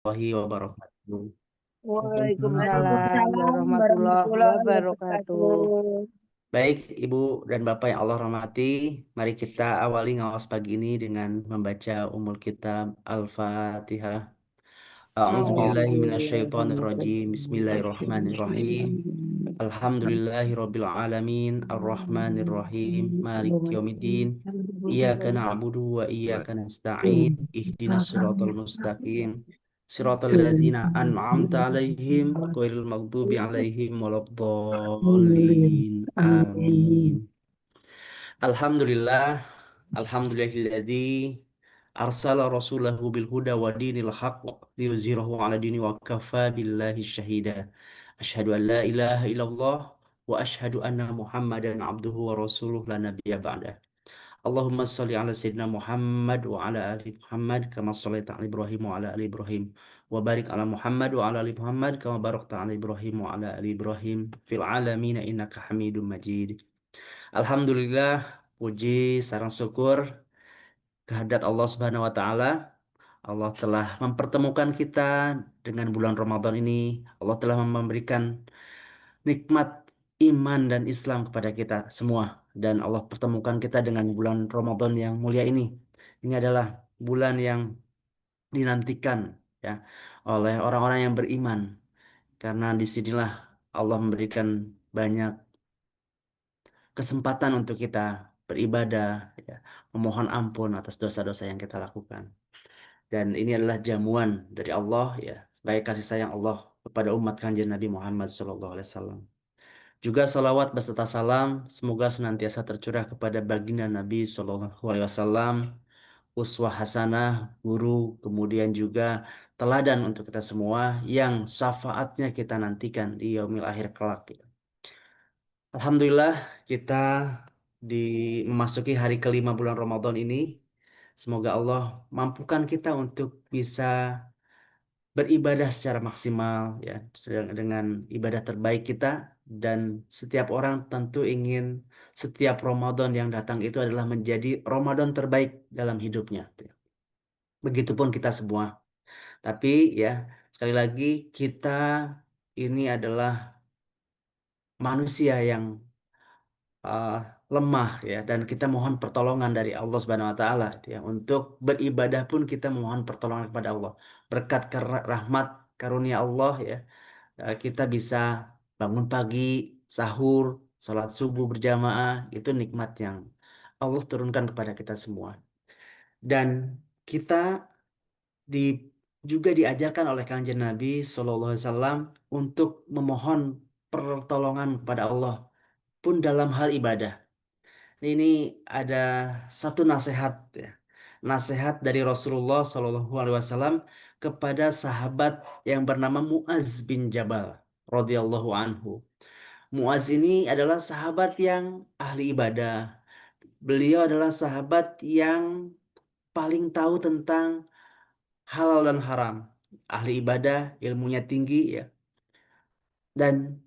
Warahmatullahi wabarakatuh. Waalaikumsalam Waalaikumsalam warahmatullahi warahmatullahi wabarakatuh. wabarakatuh. Baik, Ibu dan Bapak yang Allah rahmati, mari kita awali ngawas pagi ini dengan membaca Ummul Kitab Al-Fatihah. A'udzubillahi minasyaitonirrajim. Bismillahirrahmanirrahim. Alhamdulillahirabbil alamin, arrahmanirrahim, maliki yaumiddin. Iyyaka na'budu wa iyyaka nasta'in. Ihdinas siratal mustaqim. Siratal ladzina an'amta 'alaihim ghairil maghdubi 'alaihim waladdallin. Amin. Alhamdulillah, alhamdulillahilladzi arsala rasulahu bil huda wa dinil haqq liyuzhirahu 'ala dini wa kafa billahi syahida. Asyhadu an la ilaha illallah wa asyhadu anna Muhammadan abduhu wa rasuluh la nabiyya ba'da. Allahumma shalli ala sayyidina Muhammad wa ala ali Muhammad kama shallaita ala Ibrahim wa ala ali Ibrahim wa barik ala Muhammad wa ala ali Muhammad kama barakta ala Ibrahim wa ala ali Ibrahim fil alamin innaka Hamidum Majid. Alhamdulillah, puji sarang syukur kehadirat Allah Subhanahu wa taala. Allah telah mempertemukan kita dengan bulan Ramadan ini. Allah telah memberikan nikmat iman dan Islam kepada kita semua, dan Allah pertemukan kita dengan bulan Ramadan yang mulia ini. Ini adalah bulan yang dinantikan, ya, oleh orang-orang yang beriman, karena disinilah Allah memberikan banyak kesempatan untuk kita beribadah, ya, memohon ampun atas dosa-dosa yang kita lakukan. Dan ini adalah jamuan dari Allah, ya, sebagai kasih sayang Allah kepada umat kanjeng Nabi Muhammad SAW. Juga salawat beserta salam semoga senantiasa tercurah kepada baginda Nabi SAW, uswah hasanah, guru, kemudian juga teladan untuk kita semua yang syafaatnya kita nantikan di yaumil akhir kelak. Alhamdulillah, kita di memasuki hari kelima bulan Ramadan ini. Semoga Allah mampukan kita untuk bisa beribadah secara maksimal, ya, dengan ibadah terbaik kita, dan setiap orang tentu ingin setiap Ramadan yang datang itu adalah menjadi Ramadan terbaik dalam hidupnya. Begitupun kita semua. Tapi ya, sekali lagi kita ini adalah manusia yang uh, lemah, ya, dan kita mohon pertolongan dari Allah Subhanahu wa taala, gitu ya. Untuk beribadah pun kita mohon pertolongan kepada Allah. Berkat rahmat karunia Allah, ya, kita bisa bangun pagi, sahur, sholat subuh berjamaah, itu nikmat yang Allah turunkan kepada kita semua. Dan kita di juga diajarkan oleh Kanjeng Nabi Shallallahu Alaihi Wasallam untuk memohon pertolongan kepada Allah pun dalam hal ibadah. Ini ada satu nasihat, ya. Nasihat dari Rasulullah Shallallahu Alaihi Wasallam kepada sahabat yang bernama Muaz bin Jabal radhiyallahu anhu. Muaz ini adalah sahabat yang ahli ibadah. Beliau adalah sahabat yang paling tahu tentang halal dan haram. Ahli ibadah, ilmunya tinggi, ya. Dan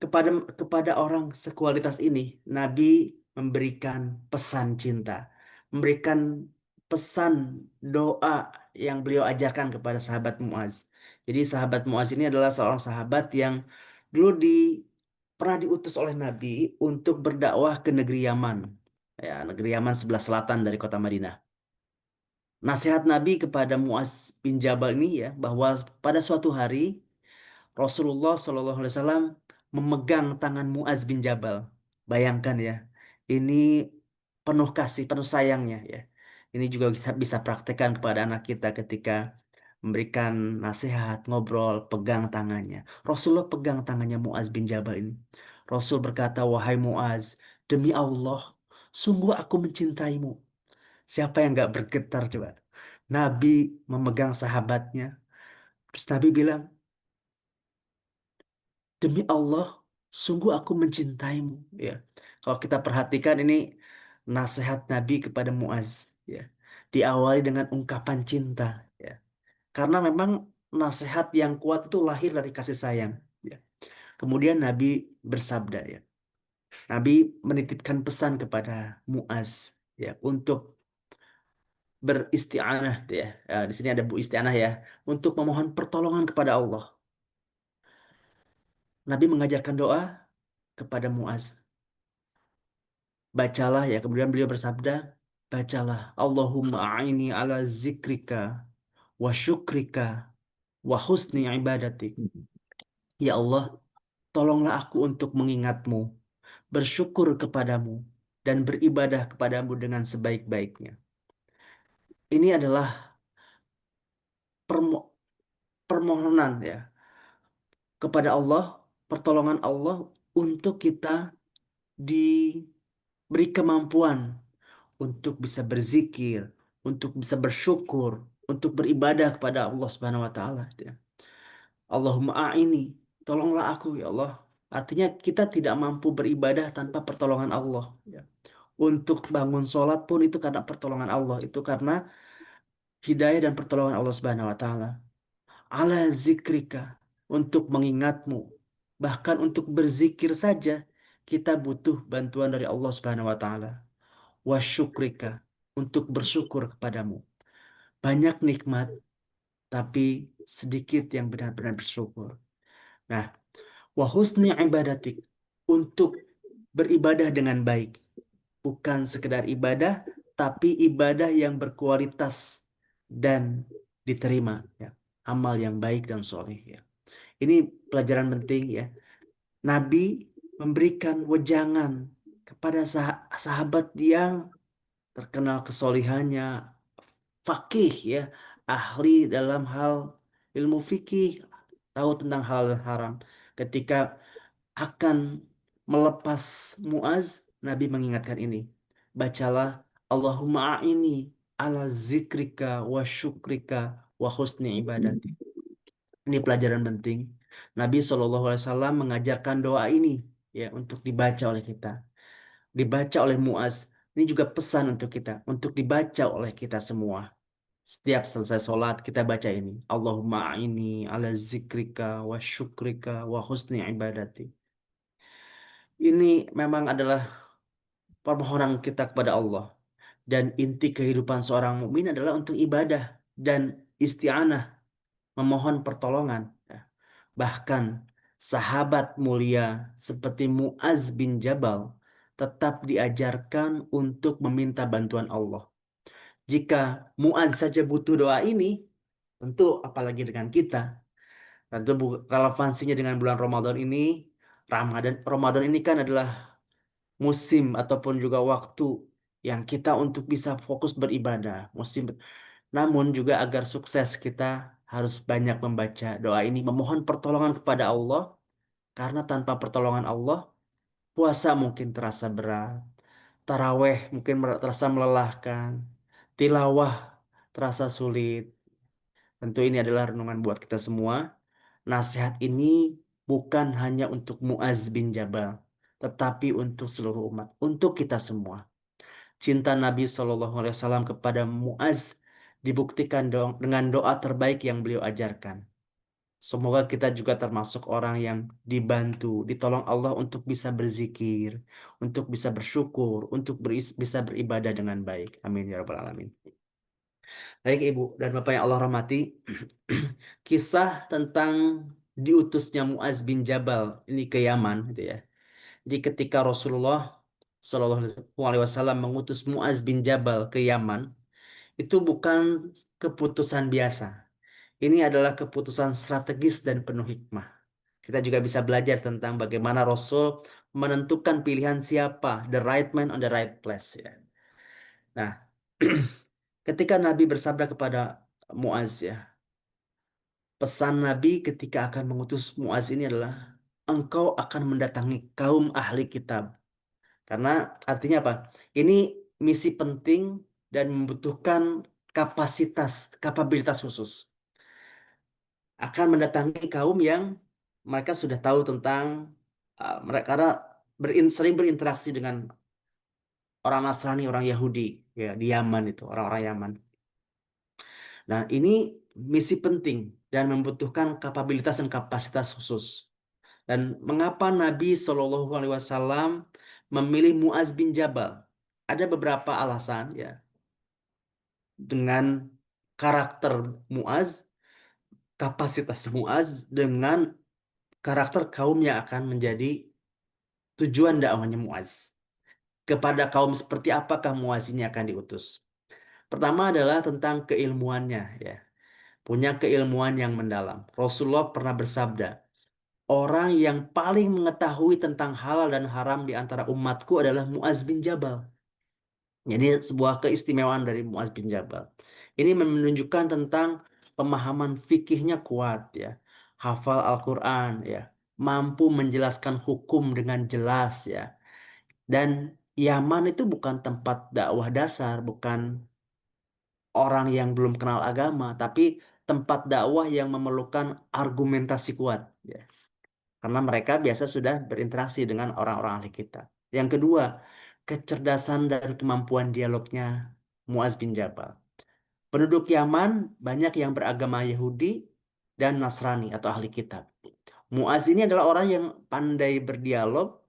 kepada kepada orang sekualitas ini, Nabi memberikan pesan cinta, memberikan pesan doa yang beliau ajarkan kepada sahabat Muaz. Jadi sahabat Muaz ini adalah seorang sahabat yang dulu pernah diutus oleh Nabi untuk berdakwah ke negeri Yaman, ya, negeri Yaman sebelah selatan dari kota Madinah. Nasihat Nabi kepada Muaz bin Jabal ini, ya, bahwa pada suatu hari Rasulullah Shallallahu Alaihi Wasallam memegang tangan Muaz bin Jabal. Bayangkan, ya, ini penuh kasih, penuh sayangnya, ya. Ini juga bisa bisa praktekkan kepada anak kita ketika memberikan nasihat, ngobrol, pegang tangannya. Rasulullah pegang tangannya Muaz bin Jabal ini. Rasul berkata, wahai Muaz, demi Allah, sungguh aku mencintaimu. Siapa yang nggak bergetar coba? Nabi memegang sahabatnya. Terus Nabi bilang, demi Allah, sungguh aku mencintaimu. Ya, kalau kita perhatikan ini nasihat Nabi kepada Muaz, ya, diawali dengan ungkapan cinta, ya. Karena memang nasihat yang kuat itu lahir dari kasih sayang, ya. Kemudian Nabi bersabda, ya. Nabi menitipkan pesan kepada Muaz, ya, untuk beristi'anah tuh ya. Di sini ada bu isti'anah ya, untuk memohon pertolongan kepada Allah. Nabi mengajarkan doa kepada Muaz. Bacalah ya, kemudian beliau bersabda, bacalah Allahumma a'ini ala zikrika wa syukrika wa husni ibadatik. Ya Allah, tolonglah aku untuk mengingatmu, bersyukur kepadamu, dan beribadah kepadamu dengan sebaik-baiknya. Ini adalah permohonan ya kepada Allah, pertolongan Allah untuk kita diberi kemampuan untuk bisa berzikir, untuk bisa bersyukur, untuk beribadah kepada Allah Subhanahu wa taala ya. Allahumma a'ini, tolonglah aku ya Allah. Artinya kita tidak mampu beribadah tanpa pertolongan Allah ya. Untuk bangun sholat pun itu karena pertolongan Allah, itu karena hidayah dan pertolongan Allah Subhanahu wa taala. Ala zikrika, untuk mengingatmu, bahkan untuk berzikir saja kita butuh bantuan dari Allah Subhanahu wa taala. Wa syukrika, untuk bersyukur kepadamu. Banyak nikmat tapi sedikit yang benar-benar bersyukur. Nah, wa husni ibadatik, untuk beribadah dengan baik, bukan sekedar ibadah tapi ibadah yang berkualitas dan diterima ya. Amal yang baik dan soleh ya. Ini pelajaran penting ya. Nabi memberikan wejangan kepada sahabat yang terkenal kesolihannya, fakih ya, ahli dalam hal ilmu fikih, tahu tentang hal haram. Ketika akan melepas Muaz, Nabi mengingatkan ini. Bacalah Allahumma a'ini ala zikrika wa syukrika wa husni ibadati. Ini pelajaran penting. Nabi SAW mengajarkan doa ini ya untuk dibaca oleh kita, dibaca oleh Muaz. Ini juga pesan untuk kita, untuk dibaca oleh kita semua. Setiap selesai sholat kita baca ini. Allahumma a'ini ala zikrika wa syukrika wa husni ibadati. Ini memang adalah permohonan kita kepada Allah. Dan inti kehidupan seorang mukmin adalah untuk ibadah dan isti'anah, memohon pertolongan. Ya. Bahkan sahabat mulia seperti Muaz bin Jabal tetap diajarkan untuk meminta bantuan Allah. Jika Muaz saja butuh doa ini, tentu apalagi dengan kita. Tentu relevansinya dengan bulan Ramadan ini, Ramadan ini kan adalah musim ataupun juga waktu yang kita untuk bisa fokus beribadah. Namun juga agar sukses kita harus banyak membaca doa ini, memohon pertolongan kepada Allah, karena tanpa pertolongan Allah, puasa mungkin terasa berat, taraweh mungkin terasa melelahkan, tilawah terasa sulit. Tentu ini adalah renungan buat kita semua. Nasihat ini bukan hanya untuk Muaz bin Jabal, tetapi untuk seluruh umat, untuk kita semua. Cinta Nabi SAW kepada Muaz dibuktikan dengan doa terbaik yang beliau ajarkan. Semoga kita juga termasuk orang yang dibantu, ditolong Allah untuk bisa berzikir, untuk bisa bersyukur, untuk bisa beribadah dengan baik. Amin ya rabbal alamin. Baik Ibu dan Bapak yang Allah rahmati, kisah tentang diutusnya Muaz bin Jabal ini ke Yaman, gitu ya. Jadi ketika Rasulullah Shallallahu Alaihi Wasallam mengutus Muaz bin Jabal ke Yaman, itu bukan keputusan biasa. Ini adalah keputusan strategis dan penuh hikmah. Kita juga bisa belajar tentang bagaimana Rasul menentukan pilihan siapa, the right man on the right place ya. Nah, ketika Nabi bersabda kepada Muaz ya, pesan Nabi ketika akan mengutus Muaz ini adalah engkau akan mendatangi kaum ahli kitab. Karena artinya apa? Ini misi penting dan membutuhkan kapabilitas khusus. Akan mendatangi kaum yang mereka sudah tahu tentang mereka karena sering berinteraksi dengan orang Nasrani, orang Yahudi ya di Yaman itu, orang-orang Yaman. Nah, ini misi penting dan membutuhkan kapabilitas dan kapasitas khusus. Dan mengapa Nabi Shallallahu Alaihi Wasallam memilih Muaz bin Jabal? Ada beberapa alasan ya. dengan karakter Muaz, kapasitas Muaz dengan karakter kaum yang akan menjadi tujuan dakwahnya Muaz. Kepada kaum seperti apakah Muaz ini akan diutus? Pertama adalah tentang keilmuannya, ya. Punya keilmuan yang mendalam. Rasulullah pernah bersabda, orang yang paling mengetahui tentang halal dan haram di antara umatku adalah Muaz bin Jabal. Jadi sebuah keistimewaan dari Muaz bin Jabal. Ini menunjukkan tentang pemahaman fikihnya kuat, ya. Hafal Al-Quran, ya. Mampu menjelaskan hukum dengan jelas, ya. Dan Yaman itu bukan tempat dakwah dasar, bukan orang yang belum kenal agama, tapi tempat dakwah yang memerlukan argumentasi kuat, ya. Karena mereka biasa sudah berinteraksi dengan orang-orang ahli kitab. Yang kedua, kecerdasan dan kemampuan dialognya Muaz bin Jabal. Penduduk Yaman banyak yang beragama Yahudi dan Nasrani atau ahli kitab. Muaz ini adalah orang yang pandai berdialog,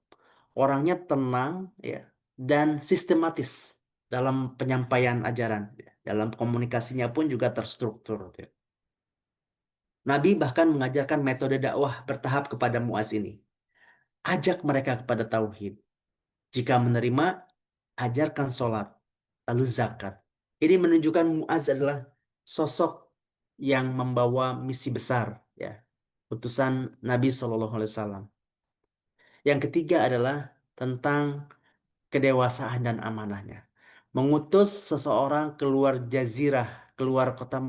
orangnya tenang, ya, dan sistematis dalam penyampaian ajaran, ya. Dalam komunikasinya pun juga terstruktur, ya. Nabi bahkan mengajarkan metode dakwah bertahap kepada Muaz ini. Ajak mereka kepada tauhid. Jika menerima, ajarkan sholat, lalu zakat. Ini menunjukkan Muaz adalah sosok yang membawa misi besar, ya, utusan Nabi Shallallahu Alaihi Wasallam. Yang ketiga adalah tentang kedewasaan dan amanahnya. Mengutus seseorang keluar jazirah, keluar kota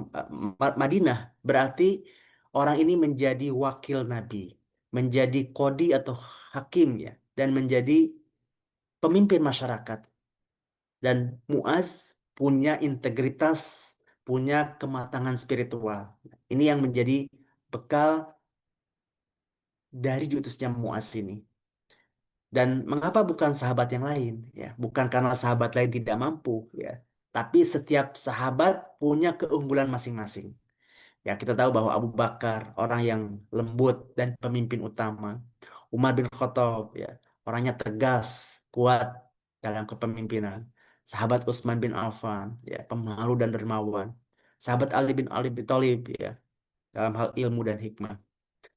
Madinah, berarti orang ini menjadi wakil Nabi, menjadi kodi atau hakim, ya, dan menjadi pemimpin masyarakat. Dan Muaz punya integritas, punya kematangan spiritual. Ini yang menjadi bekal dari diutusnya Muaz ini. Dan mengapa bukan sahabat yang lain? Ya, bukan karena sahabat lain tidak mampu, ya. Tapi setiap sahabat punya keunggulan masing-masing. Ya, kita tahu bahwa Abu Bakar orang yang lembut dan pemimpin utama. Umar bin Khattab, ya, orangnya tegas, kuat dalam kepemimpinan. Sahabat Utsman bin Affan, ya, pemalu dan dermawan. Sahabat Ali bin Thalib, ya, dalam hal ilmu dan hikmah.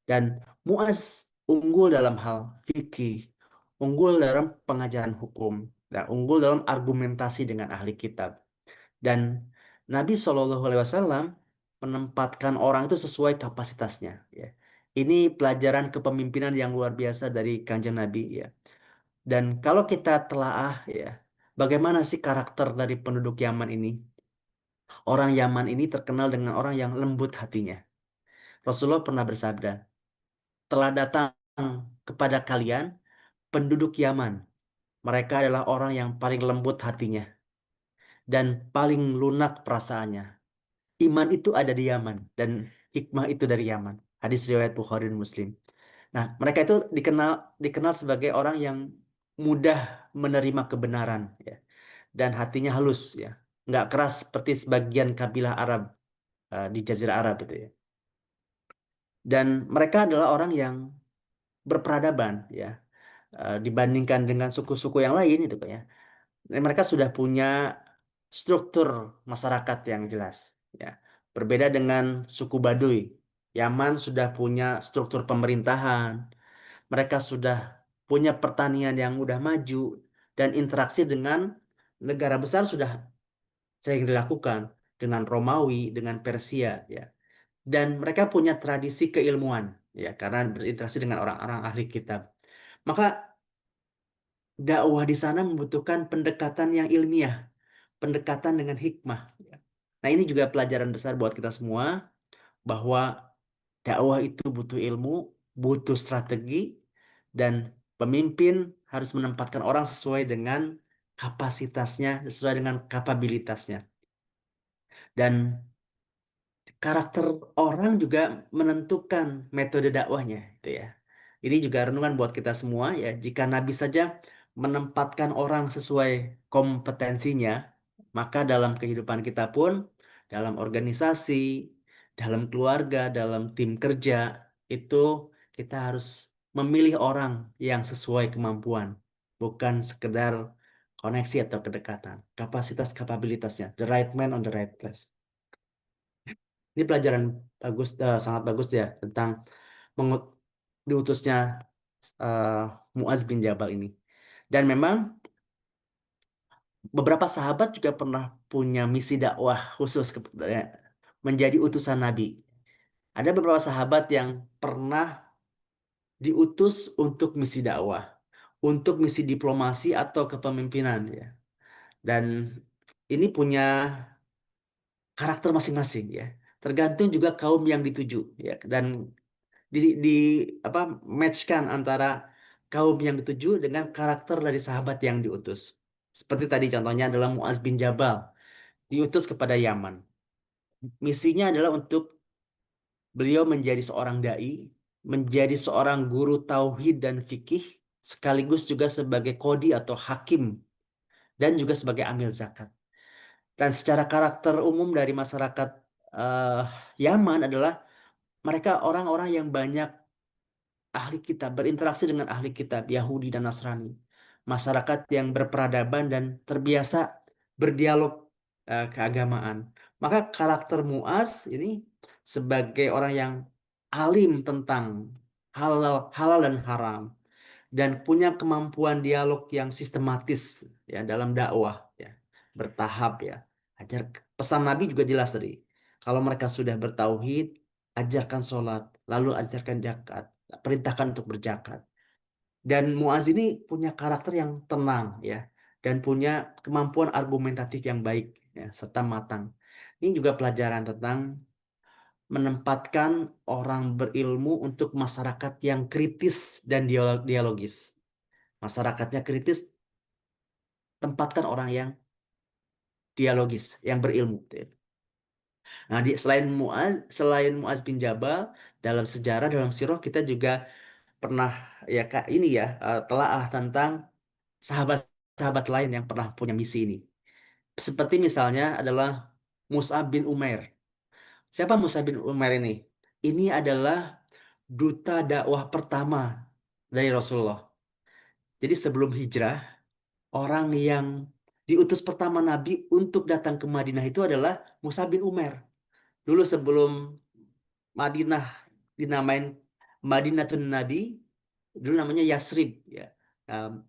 Dan Muaz unggul dalam hal fikih, unggul dalam pengajaran hukum, dan unggul dalam argumentasi dengan ahli kitab. Dan Nabi Shallallahu Alaihi Wasallam menempatkan orang itu sesuai kapasitasnya. Ya. Ini pelajaran kepemimpinan yang luar biasa dari Kanjeng Nabi. Ya. Dan kalau kita telaah, ya, bagaimana sih karakter dari penduduk Yaman ini? Orang Yaman ini terkenal dengan orang yang lembut hatinya. Rasulullah pernah bersabda, telah datang kepada kalian penduduk Yaman. Mereka adalah orang yang paling lembut hatinya dan paling lunak perasaannya. Iman itu ada di Yaman dan hikmah itu dari Yaman. Hadis riwayat Bukhari dan Muslim. Nah, mereka itu dikenal dikenal sebagai orang yang mudah menerima kebenaran, ya, dan hatinya halus, ya, nggak keras seperti sebagian kabilah Arab di Jazirah Arab itu, ya. Dan mereka adalah orang yang berperadaban, ya, dibandingkan dengan suku-suku yang lain itu, ya. Mereka sudah punya struktur masyarakat yang jelas, ya. Berbeda dengan suku Baduy. Yaman sudah punya struktur pemerintahan, mereka sudah punya pertanian yang udah maju dan interaksi dengan negara besar sudah sering dilakukan dengan Romawi, dengan Persia, ya. Dan mereka punya tradisi keilmuan, ya, karena berinteraksi dengan orang-orang ahli kitab. Maka dakwah di sana membutuhkan pendekatan yang ilmiah, pendekatan dengan hikmah, ya. Nah, ini juga pelajaran besar buat kita semua bahwa dakwah itu butuh ilmu, butuh strategi, dan pemimpin harus menempatkan orang sesuai dengan kapasitasnya, sesuai dengan kapabilitasnya. Dan karakter orang juga menentukan metode dakwahnya, itu, ya. Ini juga renungan buat kita semua, ya. Jika Nabi saja menempatkan orang sesuai kompetensinya, maka dalam kehidupan kita pun, dalam organisasi, dalam keluarga, dalam tim kerja, itu kita harus memilih orang yang sesuai kemampuan, bukan sekedar koneksi atau kedekatan, kapasitas kapabilitasnya, the right man on the right place. Ini pelajaran bagus, sangat bagus ya tentang mengut diutusnya eh, Muaz bin Jabal ini. Dan memang beberapa sahabat juga pernah punya misi dakwah khusus menjadi utusan Nabi. Ada beberapa sahabat yang pernah diutus untuk misi dakwah, untuk misi diplomasi atau kepemimpinan ya. Dan ini punya karakter masing-masing ya. Tergantung juga kaum yang dituju ya. Dan di apa matchkan antara kaum yang dituju dengan karakter dari sahabat yang diutus. Seperti tadi contohnya adalah Muaz bin Jabal diutus kepada Yaman. Misinya adalah untuk beliau menjadi seorang dai, menjadi seorang guru tauhid dan fikih, sekaligus juga sebagai kodi atau hakim dan juga sebagai amil zakat. Dan secara karakter umum dari masyarakat eh, Yaman adalah mereka orang-orang yang banyak ahli kitab, berinteraksi dengan ahli kitab Yahudi dan Nasrani. Masyarakat yang berperadaban dan terbiasa berdialog keagamaan. Maka karakter Muaz ini sebagai orang yang alim tentang halal, halal dan haram dan punya kemampuan dialog yang sistematis ya dalam dakwah ya, bertahap ya. Ajar pesan Nabi juga jelas tadi. Kalau mereka sudah bertauhid, ajarkan sholat, lalu ajarkan zakat, perintahkan untuk berzakat. Dan Muaz ini punya karakter yang tenang ya, dan punya kemampuan argumentatif yang baik ya, serta matang. Ini juga pelajaran tentang menempatkan orang berilmu untuk masyarakat yang kritis dan dialogis. Masyarakatnya kritis, tempatkan orang yang dialogis, yang berilmu. Nah, selain Muaz bin Jabal, dalam sejarah, dalam sirah kita juga pernah ya Kak ini ya telaah tentang sahabat-sahabat lain yang pernah punya misi ini. Seperti misalnya adalah Mus'ab bin Umair. Siapa Mus'ab bin Umair ini? Ini adalah duta dakwah pertama dari Rasulullah. Jadi sebelum hijrah, orang yang diutus pertama Nabi untuk datang ke Madinah itu adalah Mus'ab bin Umair. Dulu sebelum Madinah dinamain Madinatun Nabi, dulu namanya Yasrib ya. Nah,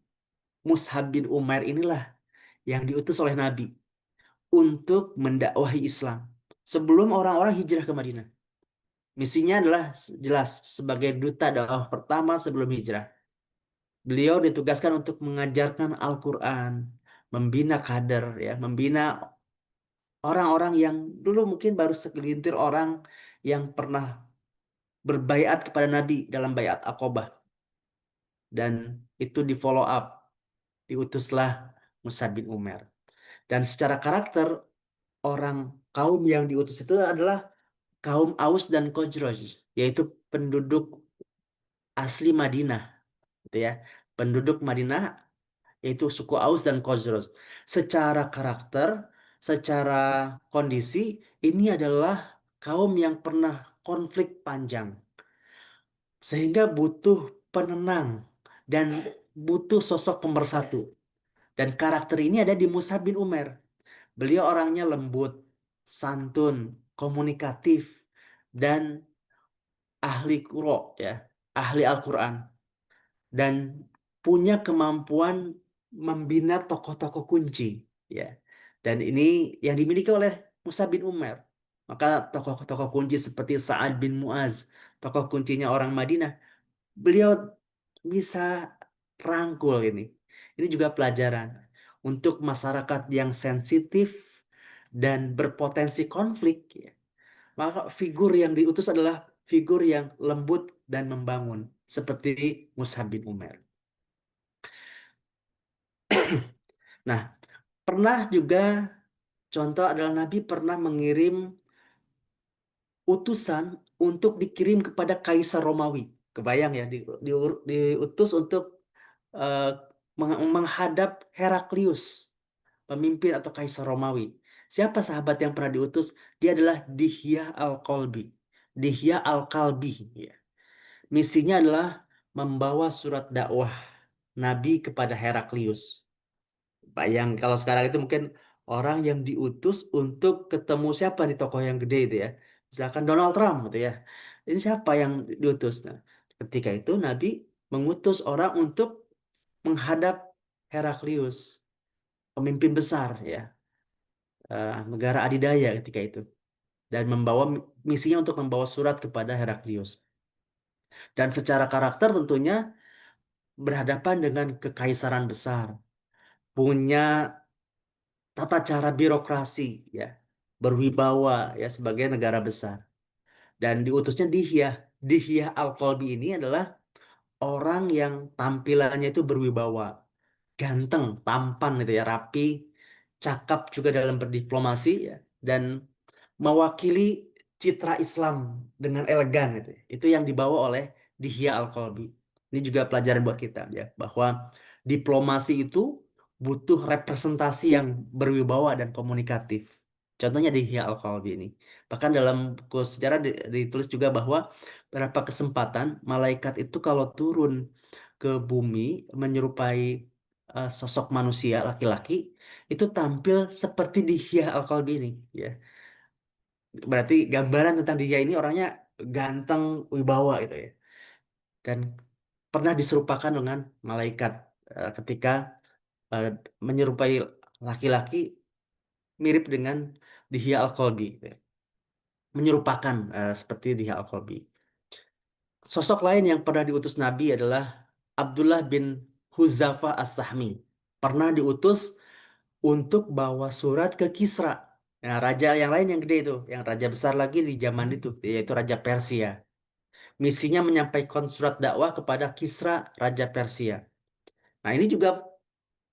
Mus'ab bin Umair inilah yang diutus oleh Nabi untuk mendakwahi Islam sebelum orang-orang hijrah ke Madinah. Misinya adalah jelas sebagai duta dakwah pertama sebelum hijrah. Beliau ditugaskan untuk mengajarkan Al-Quran, membina kader, ya, membina orang-orang yang dulu mungkin baru segelintir orang yang pernah berbaiat kepada Nabi dalam baiat Aqobah. Dan itu di follow up, diutuslah Musa bin Umar. Dan secara karakter, orang kaum yang diutus itu adalah kaum Aus dan Khazraj, yaitu penduduk asli Madinah, gitu ya. Penduduk Madinah yaitu suku Aus dan Khazraj. Secara karakter, secara kondisi, ini adalah kaum yang pernah konflik panjang, sehingga butuh penenang dan butuh sosok pemersatu. Dan karakter ini ada di Musa bin Umar. Beliau orangnya lembut, santun, komunikatif, dan ahli Qur'an ya, ahli Al-Quran dan punya kemampuan membina tokoh-tokoh kunci ya. Dan ini yang dimiliki oleh Musa bin Umar. Maka tokoh-tokoh kunci seperti Sa'ad bin Mu'az, tokoh kuncinya orang Madinah, beliau bisa rangkul ini. Ini juga pelajaran untuk masyarakat yang sensitif dan berpotensi konflik ya. Maka figur yang diutus adalah figur yang lembut dan membangun seperti Mus'ab bin Umar. Nah, pernah juga contoh adalah Nabi pernah mengirim utusan untuk dikirim kepada Kaisar Romawi. Kebayang ya, diutus untuk eh, menghadap Heraklius, pemimpin atau Kaisar Romawi. Siapa sahabat yang pernah diutus? Dia adalah Dihya Al-Qalbi. Dihya Al-Kalbi. Ya. Misinya adalah membawa surat dakwah Nabi kepada Heraklius. Yang kalau sekarang itu mungkin orang yang diutus untuk ketemu siapa nih tokoh yang gede itu ya. Misalkan Donald Trump gitu ya. Ini siapa yang diutus? Nah, ketika itu Nabi mengutus orang untuk menghadap Heraklius, pemimpin besar ya, negara adidaya ketika itu. Dan membawa misinya untuk membawa surat kepada Heraklius. Dan secara karakter tentunya berhadapan dengan kekaisaran besar, punya tata cara birokrasi ya, berwibawa ya sebagai negara besar. Dan diutusnya Dihyah. Dihyah Al-Qalbi ini adalah orang yang tampilannya itu berwibawa, ganteng, tampan gitu ya, rapi, cakap juga dalam berdiplomasi ya, dan mewakili citra Islam dengan elegan gitu. Itu yang dibawa oleh Dihya Al-Qalbi. Ini juga pelajaran buat kita ya, bahwa diplomasi itu butuh representasi yang berwibawa dan komunikatif. Contohnya Dihya Al-Qalbi ini. Bahkan dalam buku sejarah ditulis juga bahwa beberapa kesempatan malaikat itu kalau turun ke bumi menyerupai sosok manusia laki-laki itu tampil seperti Dihya Al-Qalbi ini ya. Berarti gambaran tentang dia ini orangnya ganteng, wibawa gitu ya. Dan pernah diserupakan dengan malaikat ketika eh, menyerupai laki-laki mirip dengan Dihya Al-Qalbi gitu ya. Menyerupakan seperti Dihya Al-Qalbi. Sosok lain yang pernah diutus Nabi adalah Abdullah bin Huzafa As-Sahmi. Pernah diutus untuk bawa surat ke Kisra. Nah, raja yang lain yang gede itu, yang raja besar lagi di zaman itu, yaitu Raja Persia. Misinya menyampaikan surat dakwah kepada Kisra, Raja Persia. Nah, ini juga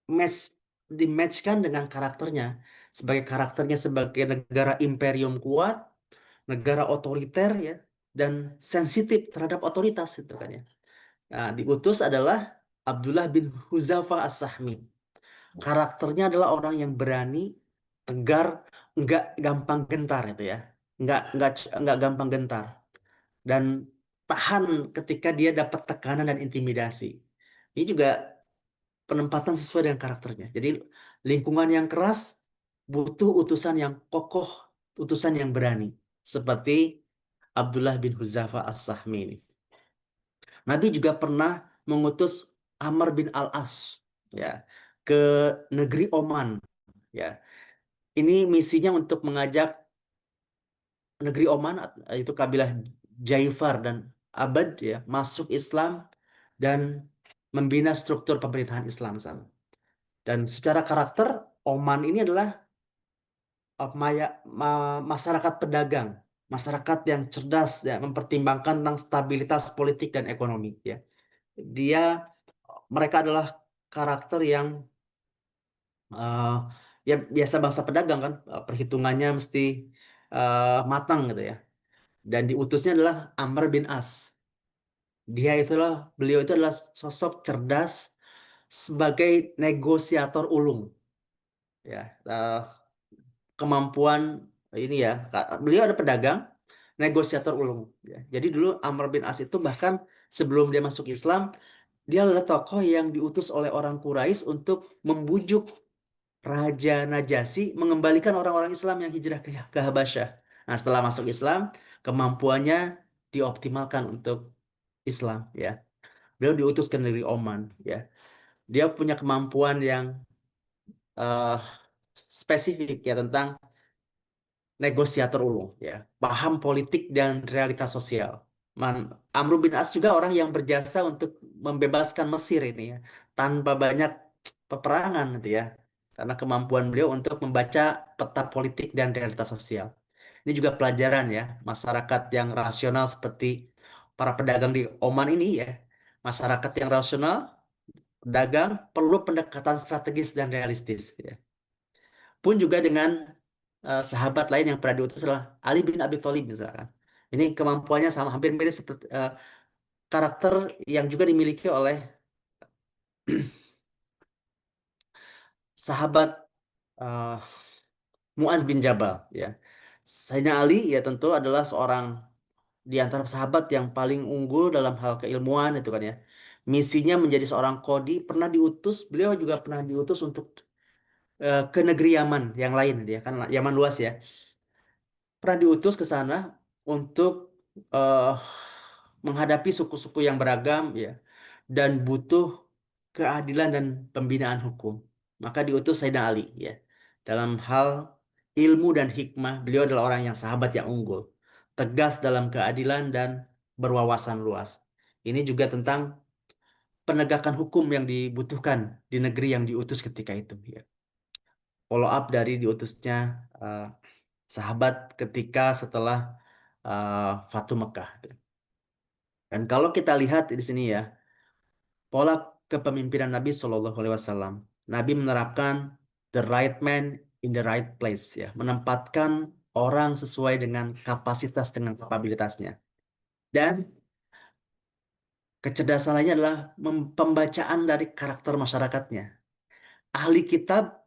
match dimatchkan dengan karakternya. Sebagai karakternya sebagai negara imperium kuat, negara otoriter ya, dan sensitif terhadap otoritas itu kan ya. Nah, diutus adalah Abdullah bin Huzafa As-Sahmi. Karakternya adalah orang yang berani, tegar, nggak gampang gentar itu ya. Nggak gampang gentar dan tahan ketika dia dapat tekanan dan intimidasi. Ini juga penempatan sesuai dengan karakternya. Jadi lingkungan yang keras butuh utusan yang kokoh, utusan yang berani. Seperti Abdullah bin Huzafa As-Sahmi ini. Nabi juga pernah mengutus Amr bin Al-As ya ke negeri Oman ya. Ini misinya untuk mengajak negeri Oman itu kabilah Jaifar dan Abad ya masuk Islam dan membina struktur pemerintahan Islam sana. Dan secara karakter Oman ini adalah masyarakat pedagang, masyarakat yang cerdas ya mempertimbangkan tentang stabilitas politik dan ekonomi ya. Dia mereka adalah karakter yang eh, ya biasa bangsa pedagang kan perhitungannya mesti matang gitu ya. Dan diutusnya adalah Amr bin As. Beliau itu adalah sosok cerdas sebagai negosiator ulung. Ya, kemampuan ini ya, beliau ada pedagang, negosiator ulung. Ya. Jadi dulu Amr bin As itu bahkan sebelum dia masuk Islam, dia adalah tokoh yang diutus oleh orang Quraisy untuk membujuk Raja Najasyi mengembalikan orang-orang Islam yang hijrah ke Habasyah. Nah, setelah masuk Islam, kemampuannya dioptimalkan untuk Islam ya. Beliau diutus ke negeri Oman ya. Dia punya kemampuan yang eh, spesifik ya tentang negosiator ulung ya. Paham politik dan realitas sosial. Amr bin As juga orang yang berjasa untuk membebaskan Mesir ini ya tanpa banyak peperangan gitu ya. Karena kemampuan beliau untuk membaca peta politik dan realitas sosial. Ini juga pelajaran ya, masyarakat yang rasional seperti para pedagang di Oman ini ya. Masyarakat yang rasional dagang perlu pendekatan strategis dan realistis. Ya. Pun juga dengan sahabat lain yang pernah diutus adalah Ali bin Abi Thalib misalkan. Ini kemampuannya sama hampir mirip seperti karakter yang juga dimiliki oleh sahabat uh, Muaz bin Jabal. Ya, Sayyidina Ali ya tentu adalah seorang di antara sahabat yang paling unggul dalam hal keilmuan itu kan ya. Misinya menjadi seorang kodi pernah diutus, beliau juga pernah diutus untuk ke negeri Yaman yang lain, dia kan Yaman luas ya. Pernah diutus ke sana untuk eh, menghadapi suku-suku yang beragam ya, dan butuh keadilan dan pembinaan hukum. Maka diutus Sayyidina Ali ya. Dalam hal ilmu dan hikmah, beliau adalah orang yang sahabat yang unggul, tegas dalam keadilan dan berwawasan luas. Ini juga tentang penegakan hukum yang dibutuhkan di negeri yang diutus ketika itu ya. Follow up dari diutusnya eh, sahabat ketika setelah Fatu Mekah. Dan kalau kita lihat di sini ya, pola kepemimpinan Nabi Shallallahu Alaihi Wasallam, Nabi menerapkan the right man in the right place ya, menempatkan orang sesuai dengan kapasitas dengan kapabilitasnya. Dan kecerdasan lainnya adalah pembacaan dari karakter masyarakatnya. Ahli kitab,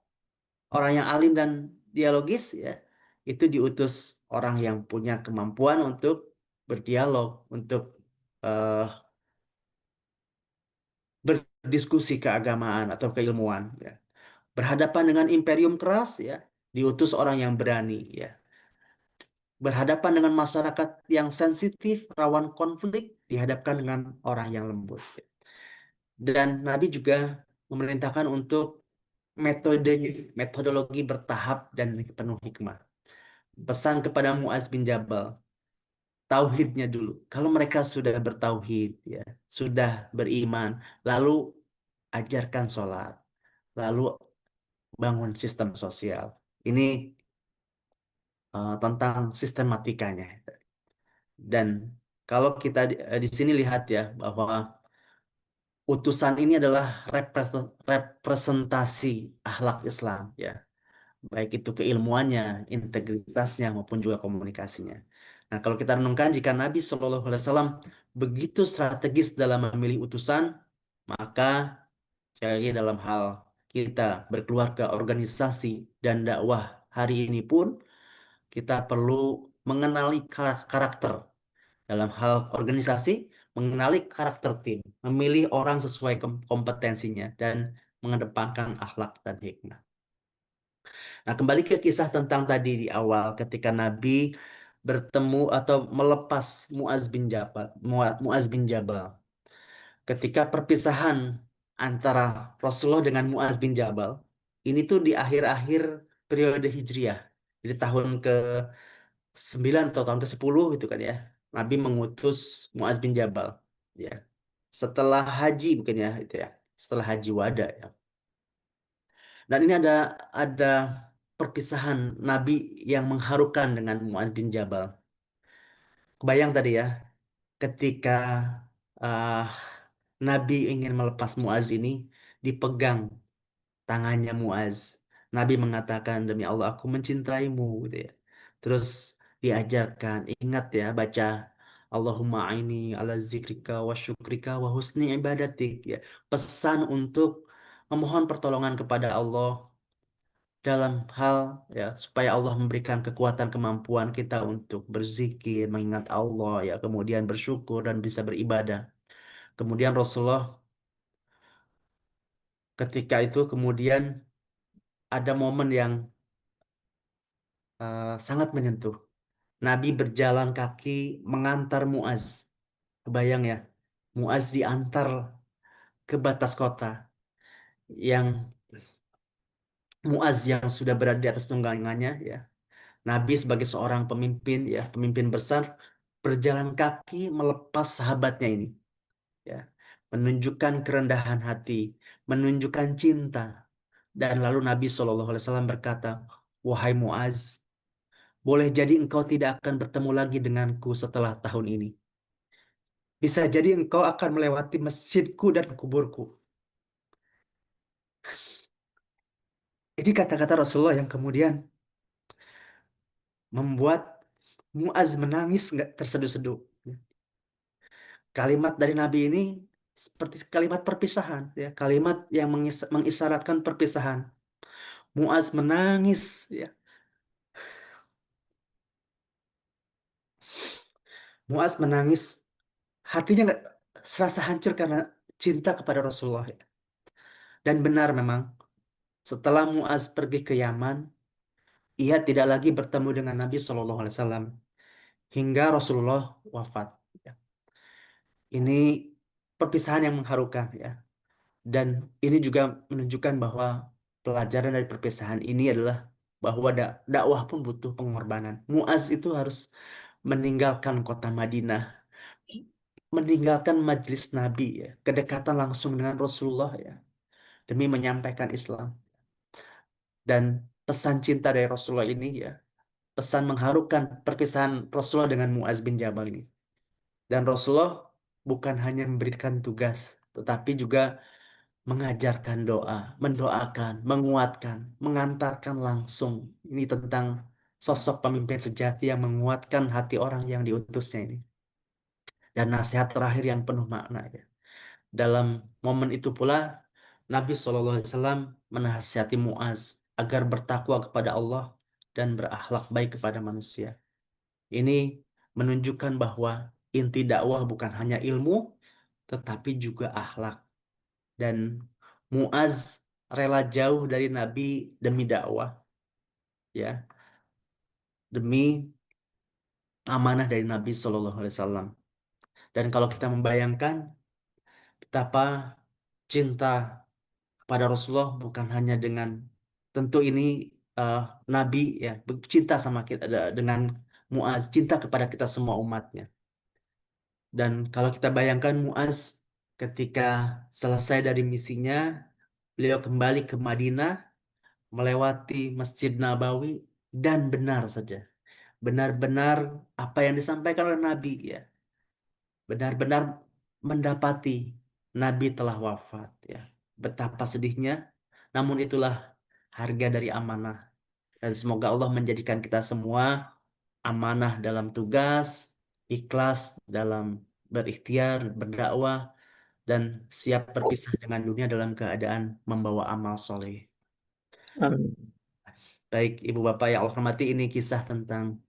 orang yang alim dan dialogis ya, itu diutus orang yang punya kemampuan untuk berdialog, untuk eh, berdiskusi keagamaan atau keilmuan ya. Berhadapan dengan imperium keras ya, diutus orang yang berani ya. Berhadapan dengan masyarakat yang sensitif, rawan konflik, dihadapkan dengan orang yang lembut, ya. Dan Nabi juga memerintahkan untuk metodologi bertahap dan penuh hikmah. Pesan kepada Muaz bin Jabal, tauhidnya dulu. Kalau mereka sudah bertauhid, ya, sudah beriman, lalu ajarkan sholat, lalu bangun sistem sosial. Ini tentang sistematikanya. Dan kalau kita di sini lihat ya bahwa utusan ini adalah representasi akhlak Islam ya, baik itu keilmuannya, integritasnya maupun juga komunikasinya. Nah, kalau kita renungkan jika Nabi Shallallahu Alaihi Wasallam begitu strategis dalam memilih utusan, maka sekali lagi dalam hal kita berkeluarga, organisasi dan dakwah hari ini pun kita perlu mengenali karakter dalam hal organisasi, mengenali karakter tim, memilih orang sesuai kompetensinya dan mengedepankan akhlak dan hikmah. Nah, kembali ke kisah tentang tadi di awal ketika Nabi bertemu atau melepas Muaz bin Jabal. Ketika perpisahan antara Rasulullah dengan Muaz bin Jabal, ini tuh di akhir-akhir periode Hijriah. Jadi tahun ke-9 atau tahun ke-10 gitu kan ya. Nabi mengutus Muaz bin Jabal ya. Setelah haji bukan ya itu ya. Setelah haji wada ya. Dan ini ada perpisahan Nabi yang mengharukan dengan Muaz bin Jabal. Kebayang tadi ya, ketika ah, Nabi ingin melepas Muaz ini, dipegang tangannya Muaz. Nabi mengatakan, demi Allah aku mencintaimu gitu ya. Terus diajarkan, ingat ya baca Allahumma aini ala zikrika wa syukrika wa husni ibadatik ya. Pesan untuk memohon pertolongan kepada Allah dalam hal ya supaya Allah memberikan kekuatan kemampuan kita untuk berzikir, mengingat Allah ya, kemudian bersyukur dan bisa beribadah. Kemudian Rasulullah ketika itu kemudian ada momen yang sangat menyentuh. Nabi berjalan kaki mengantar Muaz. Kebayang ya, Muaz diantar ke batas kota yang Muaz yang sudah berada di atas tunggangannya ya. Nabi sebagai seorang pemimpin ya, pemimpin besar berjalan kaki melepas sahabatnya ini ya. Menunjukkan kerendahan hati, menunjukkan cinta. Dan lalu Nabi SAW berkata, wahai Muaz, boleh jadi engkau tidak akan bertemu lagi denganku setelah tahun ini. Bisa jadi engkau akan melewati masjidku dan kuburku. Ini kata-kata Rasulullah yang kemudian membuat Muaz menangis nggak terseduh-seduh. Kalimat dari Nabi ini seperti kalimat perpisahan, ya, kalimat yang mengisyaratkan perpisahan. Muaz menangis, ya. Muaz menangis, hatinya nggak serasa hancur karena cinta kepada Rasulullah. Ya. Dan benar memang, Setelah Muaz pergi ke Yaman, ia tidak lagi bertemu dengan Nabi Shallallahu Alaihi Wasallam hingga Rasulullah wafat. Ya. Ini perpisahan yang mengharukan ya. Dan ini juga menunjukkan bahwa pelajaran dari perpisahan ini adalah bahwa dakwah pun butuh pengorbanan. Muaz itu harus meninggalkan kota Madinah, meninggalkan majelis Nabi ya, kedekatan langsung dengan Rasulullah ya, demi menyampaikan Islam. Dan pesan cinta dari Rasulullah ini ya, pesan mengharukan perpisahan Rasulullah dengan Muaz bin Jabal ini. Dan Rasulullah bukan hanya memberikan tugas, tetapi juga mengajarkan doa, mendoakan, menguatkan, mengantarkan langsung. Ini tentang sosok pemimpin sejati yang menguatkan hati orang yang diutusnya ini. Dan nasihat terakhir yang penuh makna ya. Dalam momen itu pula, Nabi SAW menasihati Muaz agar bertakwa kepada Allah dan berakhlak baik kepada manusia. Ini menunjukkan bahwa inti dakwah bukan hanya ilmu, tetapi juga akhlak. Dan Muaz rela jauh dari Nabi demi dakwah, ya, demi amanah dari Nabi Shallallahu Alaihi Wasallam. Dan kalau kita membayangkan betapa cinta kepada Rasulullah bukan hanya dengan tentu ini eh, Nabi ya cinta sama kita dengan Muaz, cinta kepada kita semua umatnya. Dan kalau kita bayangkan Muaz ketika selesai dari misinya, beliau kembali ke Madinah melewati Masjid Nabawi dan benar saja. Benar-benar apa yang disampaikan oleh Nabi ya. Benar-benar mendapati Nabi telah wafat ya. Betapa sedihnya. Namun itulah harga dari amanah. Dan semoga Allah menjadikan kita semua amanah dalam tugas, ikhlas dalam berikhtiar, berdakwah, dan siap berpisah dengan dunia dalam keadaan membawa amal soleh. Amin. Baik, Ibu Bapak yang Allah hormati, ini kisah tentang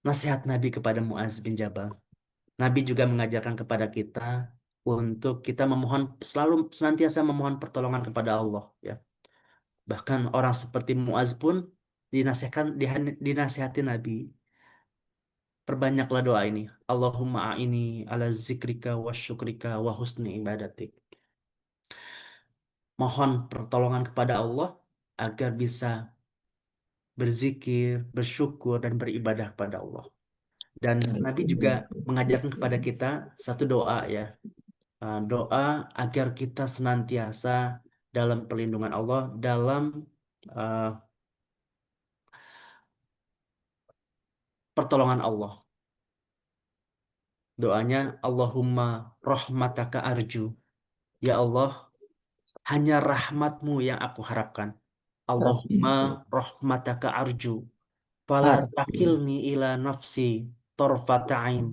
nasihat Nabi kepada Muaz bin Jabal. Nabi juga mengajarkan kepada kita untuk kita memohon selalu senantiasa memohon pertolongan kepada Allah ya. Bahkan orang seperti Muaz pun dinasihati Nabi, perbanyaklah doa ini. Allahumma a'ini ala zikrika wa syukrika wa husni ibadatik. Mohon pertolongan kepada Allah agar bisa berzikir, bersyukur dan beribadah kepada Allah. Dan Nabi juga mengajarkan kepada kita satu doa ya, doa agar kita senantiasa dalam perlindungan Allah, dalam uh, pertolongan Allah. Doanya Allahumma rahmataka arju. Ya Allah, hanya rahmatmu yang aku harapkan. Allahumma rahmataka arju. Fala Arti takilni ila nafsi torfata'in.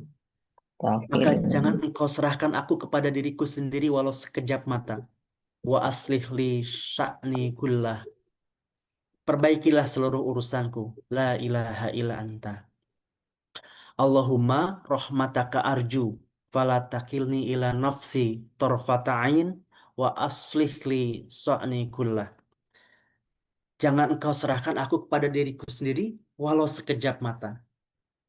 Maka takil jangan engkau serahkan aku kepada diriku sendiri walau sekejap mata. Wa aslih li sya'ni kullah. Perbaikilah seluruh urusanku. La ilaha illa anta. Allahumma rahmataka arju. Fala takilni ila nafsi torfata'in. Wa aslih li sya'ni kullah. Jangan engkau serahkan aku kepada diriku sendiri walau sekejap mata.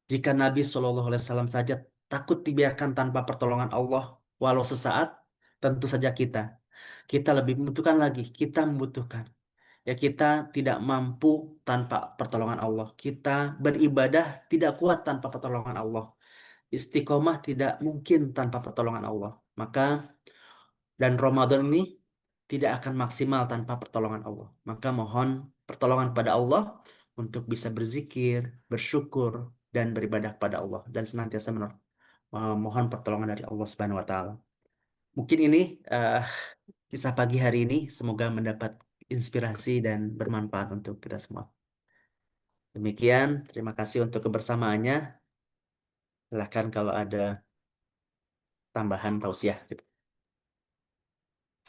Jika Nabi Shallallahu Alaihi Wasallam saja takut dibiarkan tanpa pertolongan Allah walau sesaat, tentu saja kita lebih membutuhkan lagi. Kita membutuhkan. Ya kita tidak mampu tanpa pertolongan Allah. Kita beribadah tidak kuat tanpa pertolongan Allah. Istiqomah tidak mungkin tanpa pertolongan Allah. Maka dan Ramadan ini tidak akan maksimal tanpa pertolongan Allah. Maka mohon pertolongan pada Allah untuk bisa berzikir, bersyukur, dan beribadah kepada Allah dan senantiasa mohon pertolongan dari Allah Subhanahu wa taala. Mungkin ini eh, kisah pagi hari ini semoga mendapat inspirasi dan bermanfaat untuk kita semua. Demikian, terima kasih untuk kebersamaannya. Silakan kalau ada tambahan tausiah.